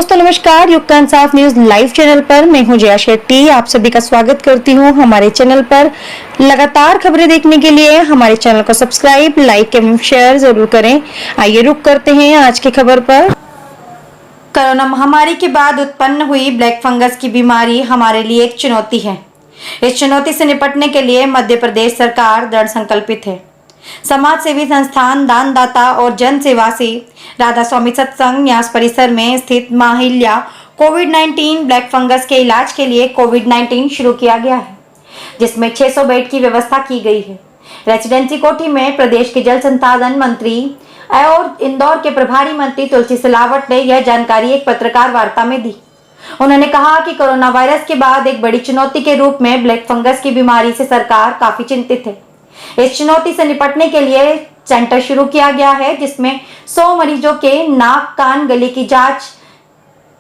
दोस्तों नमस्कार, युग का इंसाफ न्यूज लाइव चैनल पर मैं हूं जया शेट्टी। आप सभी का स्वागत करती हूं हमारे चैनल पर। लगातार खबरें देखने के लिए हमारे चैनल को सब्सक्राइब, लाइक एवं शेयर जरूर करें। आइए रुक करते हैं आज की खबर पर। कोरोना महामारी के बाद उत्पन्न हुई ब्लैक फंगस की बीमारी हमारे लिए एक चुनौती है। इस चुनौती से निपटने के लिए मध्य प्रदेश सरकार दृढ़ संकल्पित है। समाज सेवी संस्थान दानदाता और जन सेवा से राधा स्वामी सत्संग न्यास परिसर में स्थित माहिल्या कोविड-19 ब्लैक फंगस के इलाज के लिए कोविड-19 शुरू किया गया है, जिसमें 600 बेड की व्यवस्था की गई है। रेजिडेंसी कोठी में प्रदेश के जल संसाधन मंत्री और इंदौर के प्रभारी मंत्री तुलसी सिलावट ने यह जानकारी एक पत्रकार वार्ता में दी। उन्होंने कहा कि कोरोना वायरस के बाद एक बड़ी चुनौती के रूप में ब्लैक फंगस की बीमारी से सरकार काफी चिंतित है। इस चुनौती से निपटने के लिए सेंटर शुरू किया गया है, जिसमें 100 मरीजों के नाक, कान, गले की जांच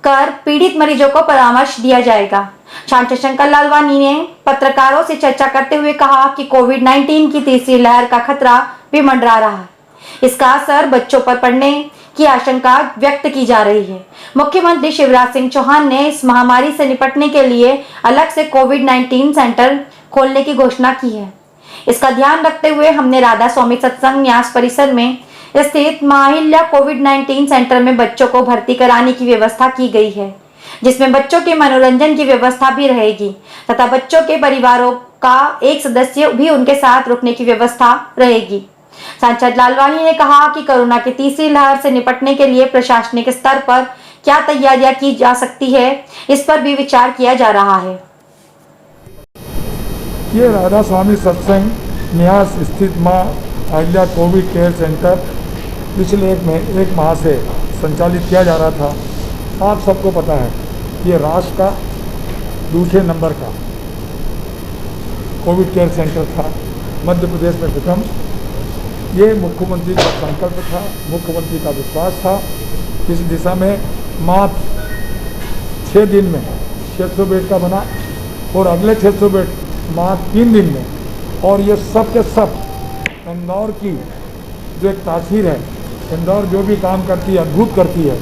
कर पीड़ित मरीजों को परामर्श दिया जाएगा। सांसद शंकर लालवानी ने पत्रकारों से चर्चा करते हुए कहा कि कोविड-19 की तीसरी लहर का खतरा भी मंडरा रहा है। इसका असर बच्चों पर पड़ने की आशंका व्यक्त की जा रही है। मुख्यमंत्री शिवराज सिंह चौहान ने इस महामारी से निपटने के लिए अलग से कोविड-19 सेंटर खोलने की घोषणा की है। इसका ध्यान रखते हुए हमने राधा स्वामी सत्संग न्यास परिसर में स्थित माहिल्या कोविड-19 सेंटर में बच्चों को भर्ती कराने की व्यवस्था की गई है, जिसमें बच्चों के मनोरंजन की व्यवस्था भी रहेगी तथा बच्चों के परिवारों का एक सदस्य भी उनके साथ रुकने की व्यवस्था रहेगी। सांसद लालवानी ने कहा कि कोरोना की तीसरी लहर से निपटने के लिए प्रशासनिक स्तर पर क्या तैयारियां की जा सकती है, इस पर भी विचार किया जा रहा है। ये राधा स्वामी सत्संग न्यास स्थित माँ अहिल्या कोविड केयर सेंटर पिछले एक माह से संचालित किया जा रहा था। आप सबको पता है ये राष्ट्र का दूसरे नंबर का कोविड केयर सेंटर था, मध्य प्रदेश में प्रथम। ये मुख्यमंत्री का संकल्प था, मुख्यमंत्री का विश्वास था। इस दिशा में मात्र 6 दिन में 600 बेड का बना और अगले 600 बेड मात्र 3 दिन में। और ये सब के सब इंदौर की जो एक तासीर है, इंदौर जो भी काम करती है अद्भुत करती है।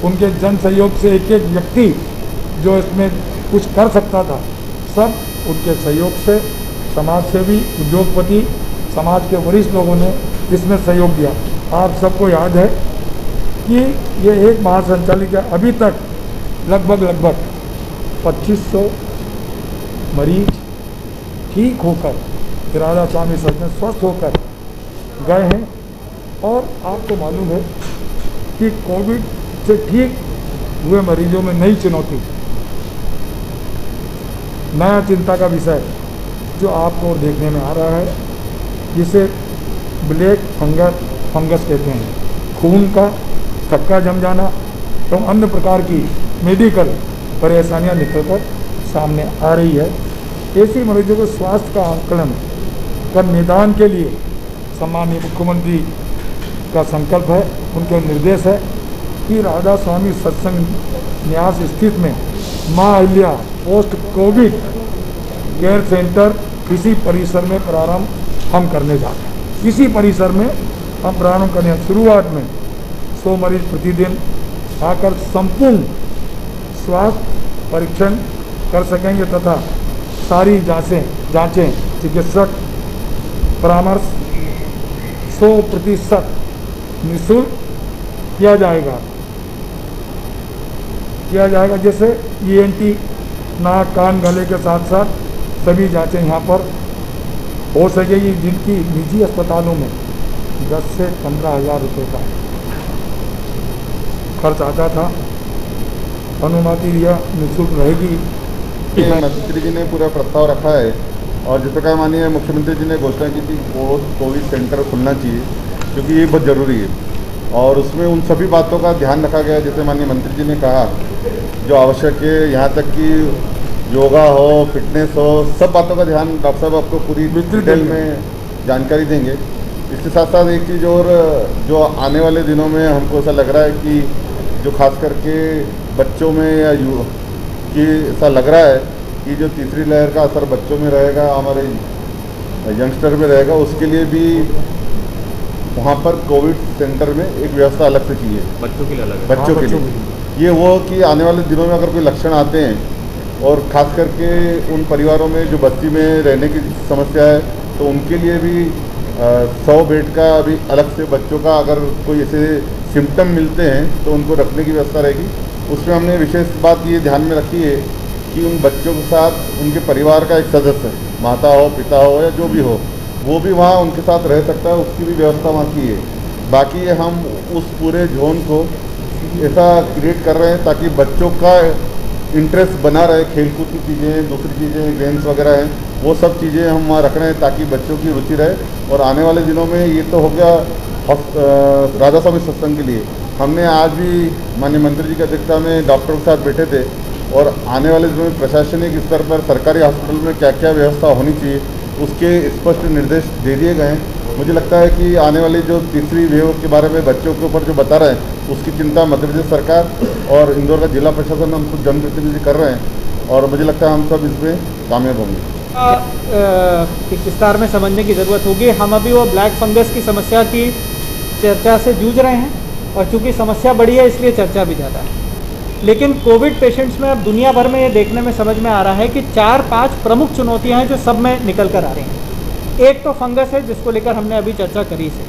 उनके जन सहयोग से एक एक व्यक्ति जो इसमें कुछ कर सकता था, सब उनके सहयोग से समाज सेवी, उद्योगपति, समाज के वरिष्ठ लोगों ने इसमें सहयोग दिया। आप सबको याद है कि ये एक माह संचालित है। अभी तक लगभग 2500 मरीज ठीक होकर राधा स्वामी सत्संग स्वस्थ होकर गए हैं। और आपको मालूम है कि कोविड से ठीक हुए मरीजों में नई चुनौती, नया चिंता का विषय जो आपको देखने में आ रहा है, जिसे ब्लैक फंगस कहते हैं। खून का थक्का जम जाना एवं अन्य प्रकार की मेडिकल परेशानियां निकल कर सामने आ रही है। ऐसी मरीजों को स्वास्थ्य का आकलन कर निदान के लिए सम्माननीय मुख्यमंत्री का संकल्प है, उनके निर्देश है कि राधा स्वामी सत्संग न्यास स्थित में माँ Ahilya post covid care centre इसी परिसर में प्रारंभ हम करने जा रहे हैं। इसी परिसर में हम प्रारंभ करने शुरुआत में 100 मरीज प्रतिदिन आकर संपूर्ण स्वास्थ्य परीक्षण कर सकेंगे तथा सारी जांचें चिकित्सक परामर्श 100% निःशुल्क किया जाएगा। जैसे ENT, नाक, कान, गले के साथ साथ सभी जांचें यहाँ पर हो सकेगी, जिनकी निजी अस्पतालों में 10 से 15 हज़ार रुपये का खर्च आता था। अनुमति यह निःशुल्क रहेगी। मंत्री जी ने पूरा प्रस्ताव रखा है और जिस प्रकार माननीय मुख्यमंत्री जी ने घोषणा की थी कोविड सेंटर खुलना चाहिए, क्योंकि ये बहुत ज़रूरी है। और उसमें उन सभी बातों का ध्यान रखा गया जैसे माननीय मंत्री जी ने कहा जो आवश्यक है, यहाँ तक कि योगा हो, फिटनेस हो, सब बातों का ध्यान डॉक्टर साहब आपको पूरी डिटेल में जानकारी देंगे। इसके साथ साथ एक चीज़ और जो आने वाले दिनों में हमको ऐसा लग रहा है कि जो खास करके बच्चों में या कि ऐसा लग रहा है कि जो तीसरी लहर का असर बच्चों में रहेगा, हमारे यंगस्टर में रहेगा, उसके लिए भी वहाँ पर कोविड सेंटर में एक व्यवस्था अलग से चाहिए, बच्चों के लिए अलग, बच्चों के लिए। ये वो कि आने वाले दिनों में अगर कोई लक्षण आते हैं और ख़ास करके उन परिवारों में जो बस्ती में रहने की समस्या है तो उनके लिए भी 100 बेड का अभी अलग से बच्चों का अगर कोई ऐसे सिम्टम मिलते हैं तो उनको रखने की व्यवस्था रहेगी। उसमें हमने विशेष बात ये ध्यान में रखी है कि उन बच्चों के साथ उनके परिवार का एक सदस्य, माता हो, पिता हो या जो भी हो, वो भी वहाँ उनके साथ रह सकता है, उसकी भी व्यवस्था वहाँ की है। बाकी हम उस पूरे जोन को ऐसा क्रिएट कर रहे हैं ताकि बच्चों का इंटरेस्ट बना रहे, खेलकूद की चीज़ें, दूसरी चीज़ें, गेम्स वगैरह हैं, वो सब चीज़ें हम वहाँ रख रहे हैं ताकि बच्चों की रुचि रहे। और आने वाले दिनों में ये तो हो गया राधा स्वामी सत्संग के लिए। हमने आज भी माननीय मंत्री जी की अध्यक्षता में डॉक्टर के साथ बैठे थे और आने वाले दिनों में प्रशासनिक स्तर पर सरकारी हॉस्पिटल में क्या क्या व्यवस्था होनी चाहिए उसके स्पष्ट निर्देश दे दिए गए हैं। मुझे लगता है कि आने वाली जो तीसरी वेव के बारे में बच्चों के ऊपर जो बता रहे हैं उसकी चिंता मध्य प्रदेश सरकार और इंदौर का जिला प्रशासन हम खुद जनप्रतिनिधि कर रहे हैं और मुझे लगता है हम सब इसमें कामयाब होंगे। विस्तार में समझने की ज़रूरत होगी। हम अभी वो ब्लैक फंगस की समस्या की चर्चा से जूझ रहे हैं और चूंकि समस्या बड़ी है इसलिए चर्चा भी ज़्यादा है। लेकिन कोविड पेशेंट्स में अब दुनिया भर में ये देखने में समझ में आ रहा है कि 4-5 प्रमुख चुनौतियां हैं जो सब में निकल कर आ रही हैं। एक तो फंगस है जिसको लेकर हमने अभी चर्चा करी से।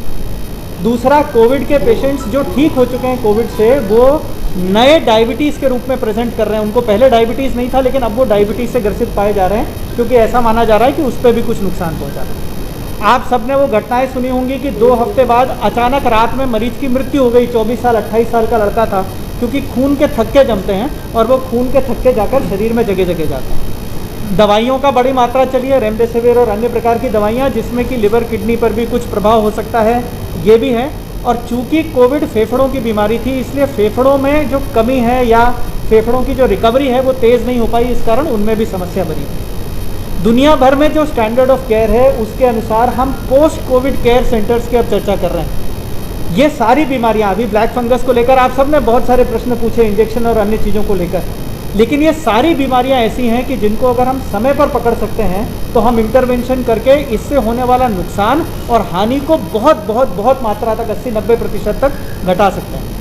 दूसरा, कोविड के पेशेंट्स जो ठीक हो चुके हैं कोविड से वो नए डायबिटीज़ के रूप में प्रेजेंट कर रहे हैं। उनको पहले डायबिटीज़ नहीं था लेकिन अब वो डायबिटीज़ से ग्रसित पाए जा रहे हैं क्योंकि ऐसा माना जा रहा है कि उस पर भी कुछ नुकसान पहुँचा रहा है। आप सबने वो घटनाएं सुनी होंगी कि 2 हफ्ते बाद अचानक रात में मरीज की मृत्यु हो गई। 24 साल 28 साल का लड़का था क्योंकि खून के थक्के जमते हैं और वो खून के थक्के जाकर शरीर में जगह जगह जाते हैं। दवाइयों का बड़ी मात्रा चली है, रेमडेसिविर और अन्य प्रकार की दवाइयाँ जिसमें कि लिवर किडनी पर भी कुछ प्रभाव हो सकता है, ये भी है। और चूंकि कोविड फेफड़ों की बीमारी थी इसलिए फेफड़ों में जो कमी है या फेफड़ों की जो रिकवरी है वो तेज़ नहीं हो पाई, इस कारण उनमें भी समस्या बनी थी। दुनिया भर में जो स्टैंडर्ड ऑफ केयर है उसके अनुसार हम पोस्ट कोविड केयर सेंटर्स की अब चर्चा कर रहे हैं। ये सारी बीमारियां, अभी ब्लैक फंगस को लेकर आप सब ने बहुत सारे प्रश्न पूछे, इंजेक्शन और अन्य चीज़ों को लेकर, लेकिन ये सारी बीमारियां ऐसी हैं कि जिनको अगर हम समय पर पकड़ सकते हैं तो हम इंटरवेंशन करके इससे होने वाला नुकसान और हानि को बहुत बहुत बहुत मात्रा तक 80-90% तक घटा सकते हैं।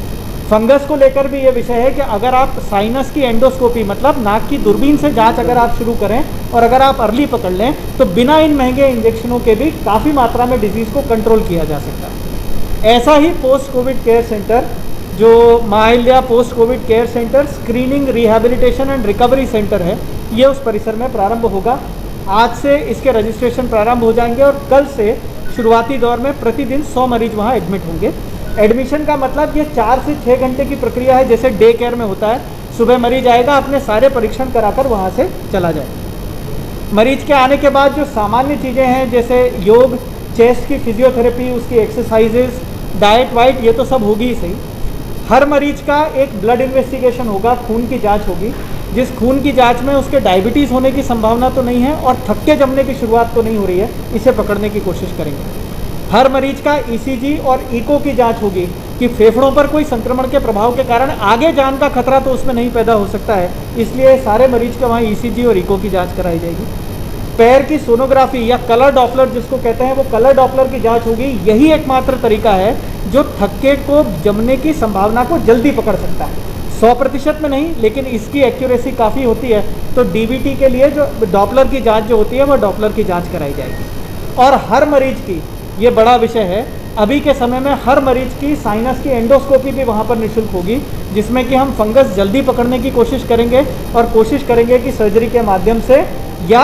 फंगस को लेकर भी ये विषय है कि अगर आप साइनस की एंडोस्कोपी मतलब नाक की दूरबीन से जांच अगर आप शुरू करें और अगर आप अर्ली पकड़ लें तो बिना इन महंगे इंजेक्शनों के भी काफ़ी मात्रा में डिजीज़ को कंट्रोल किया जा सकता है। ऐसा ही पोस्ट कोविड केयर सेंटर जो माहिल्या post covid care centre screening rehabilitation and recovery centre है, ये उस परिसर में प्रारंभ होगा। आज से इसके रजिस्ट्रेशन प्रारंभ हो जाएंगे और कल से शुरुआती दौर में प्रतिदिन 100 मरीज वहाँ एडमिट होंगे। एडमिशन का मतलब ये 4 से 6 घंटे की प्रक्रिया है, जैसे डे केयर में होता है। सुबह मरीज आएगा, अपने सारे परीक्षण कराकर वहाँ से चला जाए। मरीज के आने के बाद जो सामान्य चीज़ें हैं जैसे योग, चेस्ट की फिजियोथेरेपी, उसकी एक्सरसाइजेज, डाइट वाइट, ये तो सब होगी ही सही। हर मरीज का एक ब्लड इन्वेस्टिगेशन होगा, खून की जांच होगी, जिस खून की जांच में उसके डायबिटीज़ होने की संभावना तो नहीं है और थक्के जमने की शुरुआत तो नहीं हो रही है, इसे पकड़ने की कोशिश करेंगे। हर मरीज का ईसीजी और इको की जांच होगी कि फेफड़ों पर कोई संक्रमण के प्रभाव के कारण आगे जान का खतरा तो उसमें नहीं पैदा हो सकता है, इसलिए सारे मरीज का वहाँ ईसीजी और इको की जाँच कराई जाएगी। पैर की सोनोग्राफी या कलर डॉपलर जिसको कहते हैं, वो कलर डॉपलर की जांच होगी। यही एकमात्र तरीका है जो थक्के को जमने की संभावना को जल्दी पकड़ सकता है। 100% में नहीं, लेकिन इसकी एक्यूरेसी काफ़ी होती है। तो डीबीटी के लिए जो डॉपलर की जांच जो होती है वो डॉपलर की जांच कराई जाएगी। और हर मरीज की, ये बड़ा विषय है, अभी के समय में हर मरीज की साइनस की एंडोस्कोपी भी वहाँ पर निःशुल्क होगी, जिसमें कि हम फंगस जल्दी पकड़ने की कोशिश करेंगे और कोशिश करेंगे कि सर्जरी के माध्यम से या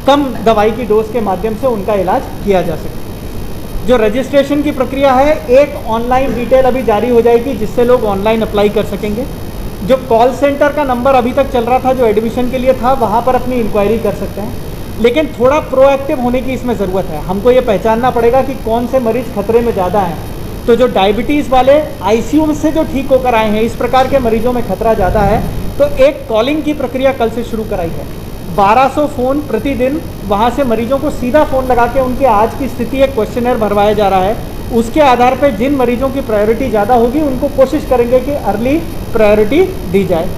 कम दवाई की डोज के माध्यम से उनका इलाज किया जा सके। जो रजिस्ट्रेशन की प्रक्रिया है, एक ऑनलाइन डिटेल अभी जारी हो जाएगी जिससे लोग ऑनलाइन अप्लाई कर सकेंगे। जो कॉल सेंटर का नंबर अभी तक चल रहा था जो एडमिशन के लिए था, वहाँ पर अपनी इंक्वायरी कर सकते हैं, लेकिन थोड़ा प्रोएक्टिव होने की इसमें ज़रूरत है। हमको ये पहचानना पड़ेगा कि कौन से मरीज खतरे में ज़्यादा हैं। तो जो डायबिटीज़ वाले आईसीयू से जो ठीक होकर आए हैं, इस प्रकार के मरीजों में खतरा ज़्यादा है, तो एक कॉलिंग की प्रक्रिया कल से शुरू कराई है। 1200 फ़ोन प्रतिदिन, वहाँ से मरीजों को सीधा फ़ोन लगा के उनकी आज की स्थिति एक क्वेश्चनर भरवाया जा रहा है। उसके आधार पर जिन मरीजों की प्रायोरिटी ज़्यादा होगी उनको कोशिश करेंगे कि अर्ली प्रायोरिटी दी जाए।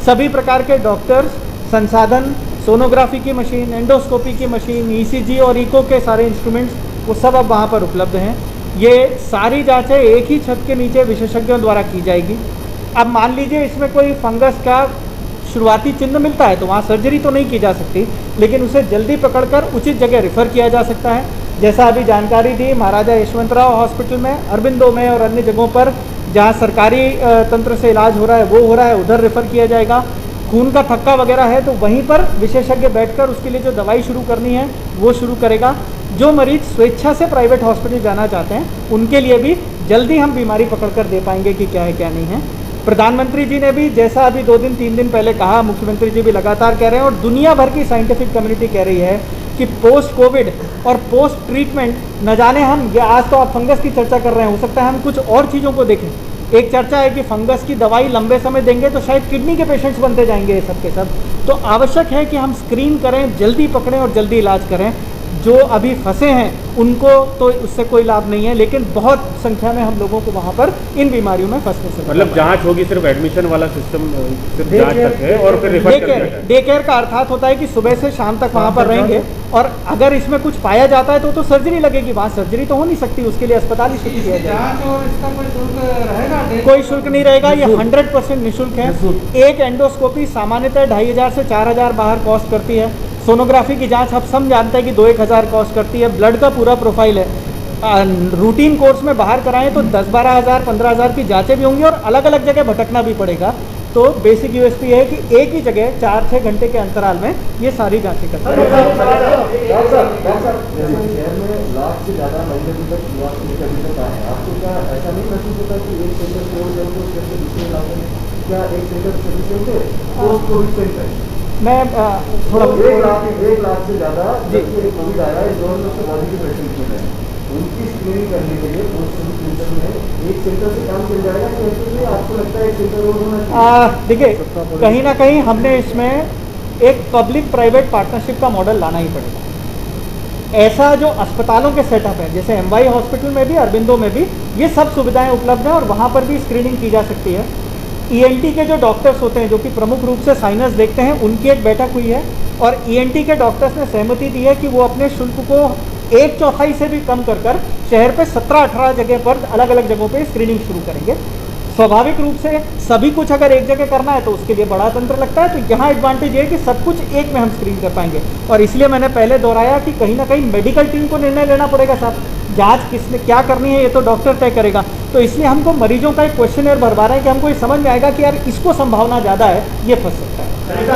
सभी प्रकार के डॉक्टर्स, संसाधन, सोनोग्राफी की मशीन, एंडोस्कोपी की मशीन, ईसीजी और इको के सारे इंस्ट्रूमेंट्स, वो सब अब वहाँ पर उपलब्ध हैं। ये सारी जाँचें एक ही छत के नीचे विशेषज्ञों द्वारा की जाएगी। अब मान लीजिए इसमें कोई फंगस का शुरुआती चिन्ह मिलता है तो वहाँ सर्जरी तो नहीं की जा सकती, लेकिन उसे जल्दी पकड़कर उचित जगह रेफ़र किया जा सकता है। जैसा अभी जानकारी दी महाराजा यशवंतराव हॉस्पिटल में, अरबिंदो में और अन्य जगहों पर जहाँ सरकारी तंत्र से इलाज हो रहा है वो हो रहा है, उधर रेफ़र किया जाएगा। खून का थक्का वगैरह है तो वहीं पर विशेषज्ञ बैठकर उसके लिए जो दवाई शुरू करनी है वो शुरू करेगा। जो मरीज स्वेच्छा से प्राइवेट हॉस्पिटल जाना चाहते हैं उनके लिए भी जल्दी हम बीमारी पकड़कर दे पाएंगे कि क्या है क्या नहीं है। प्रधानमंत्री जी ने भी जैसा अभी 2 दिन 3 दिन पहले कहा, मुख्यमंत्री जी भी लगातार कह रहे हैं और दुनिया भर की साइंटिफिक कम्युनिटी कह रही है कि पोस्ट कोविड और पोस्ट ट्रीटमेंट न जाने हम, ये आज तो आप फंगस की चर्चा कर रहे हैं, हो सकता है हम कुछ और चीज़ों को देखें। एक चर्चा है कि फंगस की दवाई लंबे समय देंगे तो शायद किडनी के पेशेंट्स बनते जाएंगे ये सब के सब। तो आवश्यक है कि हम स्क्रीन करें, जल्दी पकड़ें और जल्दी इलाज करें। जो अभी फंसे हैं उनको तो उससे कोई लाभ नहीं है, लेकिन बहुत संख्या में हम लोगों को वहाँ पर इन बीमारियों में फंसने से मतलब जांच होगी, सिर्फ एडमिशन वाला सिस्टम सिर्फ जांच तक है और फिर रिफर कर देता है। डे केयर का अर्थात होता है कि सुबह से शाम तक वहाँ पर रहेंगे और अगर इसमें कुछ पाया जाता है तो सर्जरी लगेगी। वहाँ सर्जरी तो हो नहीं सकती, उसके लिए अस्पताल ही शुरू किया जाएगा। कोई शुल्क नहीं रहेगा, ये 100% निःशुल्क है। एक एंडोस्कोपी सामान्यतः 2500 से 4000 बाहर कॉस्ट करती है। सोनोग्राफी की जांच आप सब जानते हैं कि 2-1000 कॉस्ट करती है। ब्लड का पूरा प्रोफाइल है। रूटीन कोर्स में बाहर कराएं तो 10-12 हज़ार 15 हज़ार की जांचें भी होंगी और अलग अलग जगह भटकना भी पड़ेगा। तो बेसिक यूएसपी है कि एक ही जगह 4-6 घंटे के अंतराल में ये सारी जांचें करते हैं। मैं थोड़ा 1 लाख से ज़्यादा कोविड आया इस दौरान में पॉजिटिव पेशेंट मिले हैं, उनकी स्क्रीनिंग करने के लिए पोस्ट कोविड सेंटर में एक सेंटर से काम चल जाएगा कि ऐसे आपको लगता है एक सेंटर और होना चाहिए? देखिए, कहीं ना कहीं हमने इसमें एक पब्लिक प्राइवेट पार्टनरशिप का मॉडल लाना ही पड़ेगा। ऐसा जो अस्पतालों के सेटअप है, जैसे एमवाई हॉस्पिटल में भी, अरबिंदो में भी ये सब सुविधाएं उपलब्ध हैं और वहाँ पर भी स्क्रीनिंग की जा सकती है। ईएनटी के जो डॉक्टर्स होते हैं जो कि प्रमुख रूप से साइनस देखते हैं, उनकी एक बैठक हुई है और ईएनटी के डॉक्टर्स ने सहमति दी है कि वो अपने शुल्क को 1/4 से भी कम कर शहर पे 17-18 जगह पर अलग अलग जगहों पे स्क्रीनिंग शुरू करेंगे। स्वाभाविक रूप से सभी कुछ अगर एक जगह करना है तो उसके लिए बड़ा तंत्र लगता है, तो यहाँ एडवांटेज है कि सब कुछ एक में हम स्क्रीन कर पाएंगे। और इसलिए मैंने पहले दोहराया कि कहीं ना कहीं मेडिकल टीम को निर्णय लेना पड़ेगा साहब, जांच किसने क्या करनी है ये तो डॉक्टर तय करेगा। तो इसलिए हमको मरीजों का एक क्वेश्चनर भरवा रहे हैं कि हमको ये समझ में आएगा कि यार इसको संभावना ज़्यादा है, ये फंस सकता है।